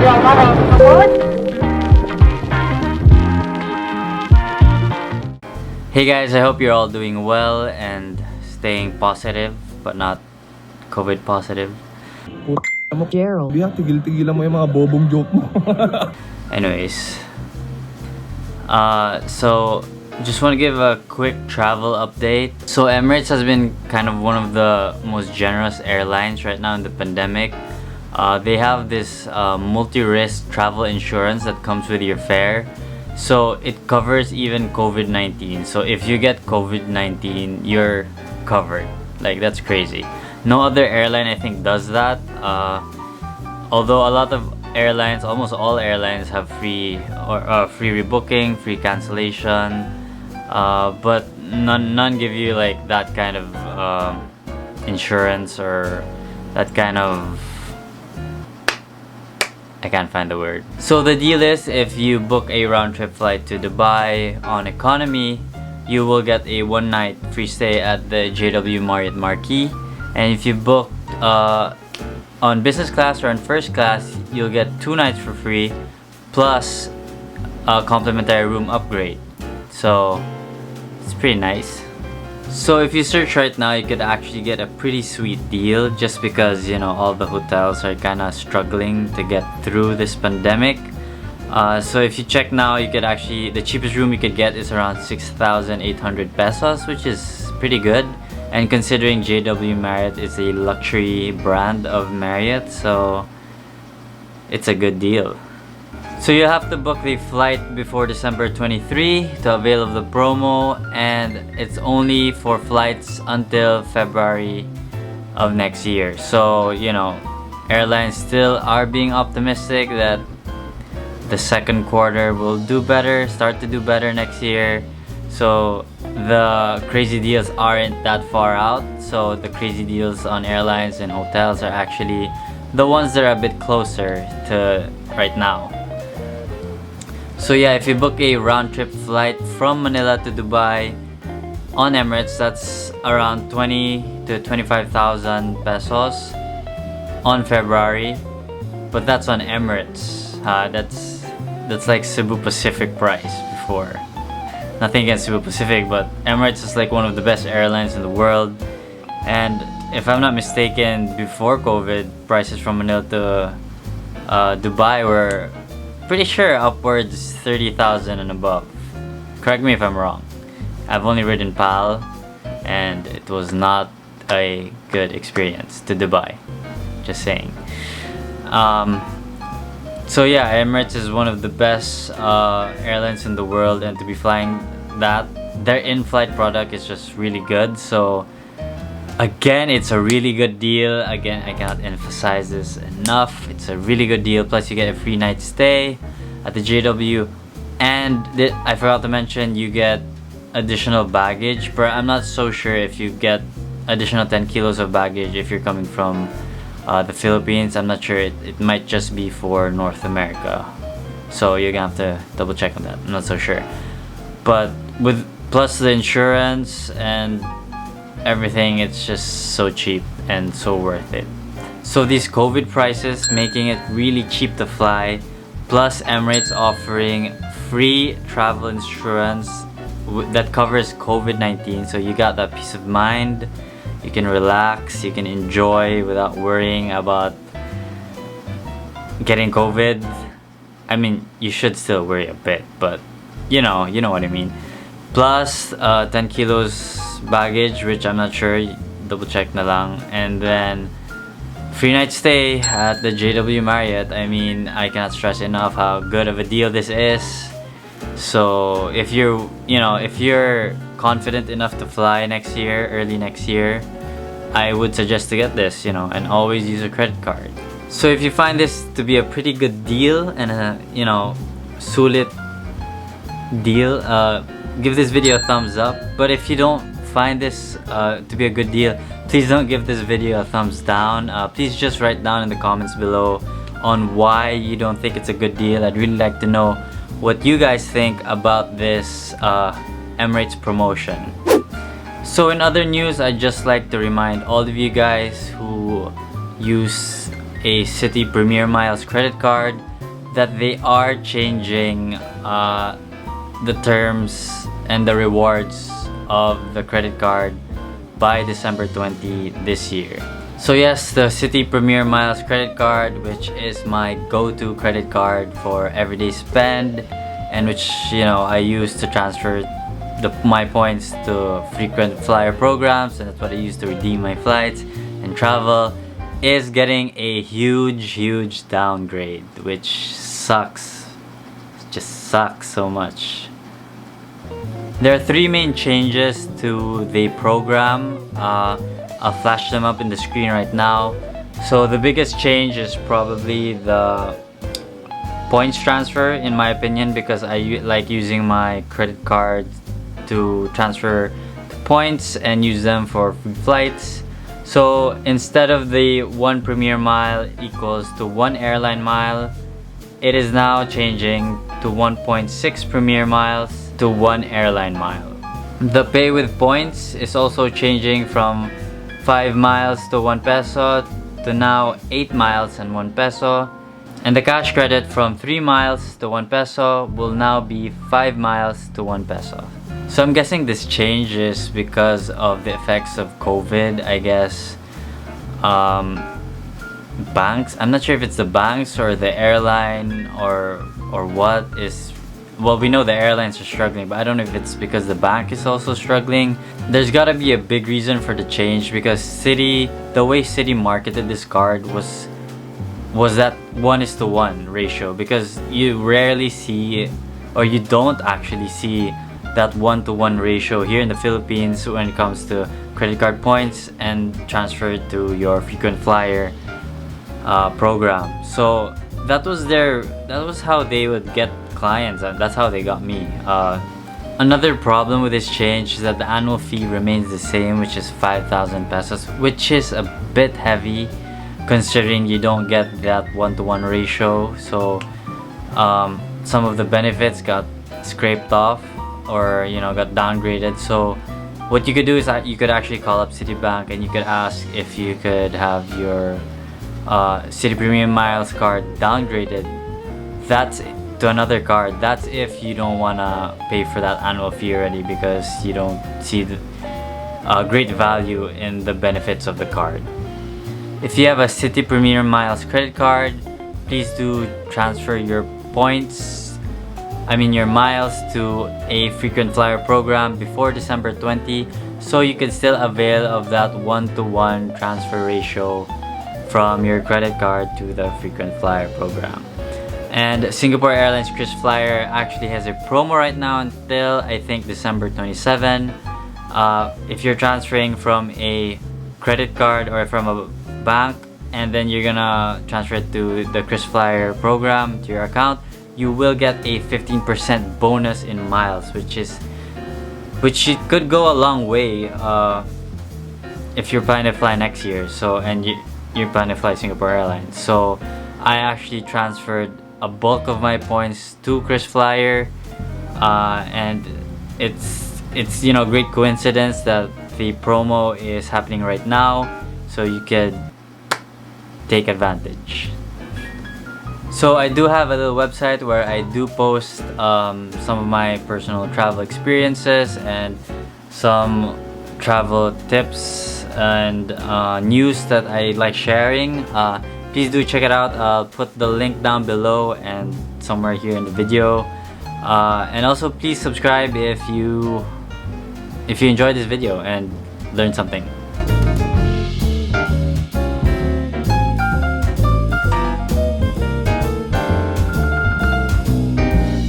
Hey guys, I hope you're all doing well and staying positive, but not COVID positive. Gerald. Tigil-tigilan mo yung mga bobong joke mo. Anyways, so just want to give a quick travel update. So Emirates has been kind of one of the most generous airlines right now in the pandemic. They have this multi-risk travel insurance that comes with your fare. So it covers even COVID-19. So if you get COVID-19, you're covered. Like, that's crazy. No other airline, I think, does that. Although a lot of airlines, almost all airlines, have free rebooking, free cancellation, but none give you like that kind of insurance, or that kind of, I can't find the word. So the deal is, if you book a round-trip flight to Dubai on economy, you will get a one-night free stay at the JW Marriott Marquis. And if you book on business class or on first class, you'll get 2 nights for free, plus a complimentary room upgrade. So it's pretty nice. So if you search right now, you could actually get a pretty sweet deal, just because, you know, all the hotels are kind of struggling to get through this pandemic. So if you check now, you could actually, the cheapest room you could get is around 6,800 pesos, which is pretty good. And considering JW Marriott is a luxury brand of Marriott, so it's a good deal. So you have to book the flight before December 23 to avail of the promo, and it's only for flights until February of next year. So, you know, airlines still are being optimistic that the second quarter will do better, start to do better next year. So the crazy deals aren't that far out. So the crazy deals on airlines and hotels are actually the ones that are a bit closer to right now. So yeah, if you book a round-trip flight from Manila to Dubai on Emirates, that's around 20 to 25,000 pesos on February. But that's on Emirates. That's like Cebu Pacific price before. Nothing against Cebu Pacific, but Emirates is like one of the best airlines in the world. And if I'm not mistaken, before COVID, prices from Manila to Dubai were pretty sure upwards 30,000 and above. Correct me if I'm wrong. I've only ridden PAL, and it was not a good experience to Dubai. Just saying. So yeah, Emirates is one of the best airlines in the world, and to be flying that, their in-flight product is just really good. So again, it's a really good deal. Again, I cannot emphasize this enough. It's a really good deal. Plus you get a free night stay at the JW, and I forgot to mention, you get additional baggage, but I'm not so sure if you get additional 10 kilos of baggage if you're coming from the Philippines. I'm not sure. It might just be for North America, so you're gonna have to double check on that. I'm not so sure, but with plus the insurance and everything, it's just so cheap and so worth it. So these COVID prices making it really cheap to fly, plus Emirates offering free travel insurance that covers COVID-19, so you got that peace of mind. You can relax, you can enjoy without worrying about getting COVID. I mean, you should still worry a bit, but you know what I mean. Plus 10 kilos baggage, which I'm not sure, double check na lang. And then free night stay at the JW Marriott. I mean, I cannot stress enough how good of a deal this is. So if you're confident enough to fly next year, early next year, I would suggest to get this, and always use a credit card. So if you find this to be a pretty good deal and a, sulit deal, give this video a thumbs up. But if you don't find this to be a good deal, please don't give this video a thumbs down. Please just write down in the comments below on why you don't think it's a good deal. I'd really like to know what you guys think about this Emirates promotion. So in other news, I'd just like to remind all of you guys who use a Citi PremierMiles credit card that they are changing the terms and the rewards of the credit card by December 20 this year. So yes, the Citi PremierMiles credit card, which is my go-to credit card for everyday spend, and which, you know, I use to transfer my points to frequent flyer programs, and that's what I use to redeem my flights and travel, is getting a huge downgrade, which sucks. It just sucks so much. There are three main changes to the program. I'll flash them up in the screen right now. So the biggest change is probably the points transfer, in my opinion, because I like using my credit card to transfer points and use them for free flights. So instead of the 1 Premier Mile equals to 1 airline mile, it is now changing to 1.6 Premier Miles to 1 airline mile. The pay with points is also changing from 5 miles to 1 peso to now 8 miles and 1 peso. And the cash credit from 3 miles to 1 peso will now be 5 miles to 1 peso. So I'm guessing this change is because of the effects of COVID, I guess. Banks, I'm not sure if it's the banks or the airline or what is. Well, we know the airlines are struggling, but I don't know if it's because the bank is also struggling. There's gotta be a big reason for the change, because the way Citi marketed this card was that 1:1 ratio, because you rarely see, or you don't actually see, that 1:1 ratio here in the Philippines when it comes to credit card points and transferred to your frequent flyer program. So that was how they would get clients, and that's how they got me. Another problem with this change is that the annual fee remains the same, which is 5,000 pesos, which is a bit heavy considering you don't get that 1:1 ratio. So some of the benefits got scraped off, or got downgraded. So what you could do is that you could actually call up Citibank and you could ask if you could have your Citi PremierMiles card downgraded. That's to another card. That's if you don't wanna pay for that annual fee already, because you don't see the great value in the benefits of the card. If you have a Citi PremierMiles credit card, please do transfer your your miles to a frequent flyer program before December 20, so you can still avail of that 1:1 transfer ratio from your credit card to the frequent flyer program. And Singapore Airlines KrisFlyer actually has a promo right now until I think December 27. If you're transferring from a credit card or from a bank, and then you're gonna transfer it to the KrisFlyer program to your account, you will get a 15% bonus in miles, which it could go a long way if you're planning to fly next year. So, and you're planning to fly Singapore Airlines. So I actually transferred a bulk of my points to KrisFlyer, and it's great coincidence that the promo is happening right now, so you could take advantage. So I do have a little website where I do post some of my personal travel experiences and some travel tips and news that I like sharing. Please do check it out. I'll put the link down below and somewhere here in the video. And also please subscribe if you enjoyed this video and learned something.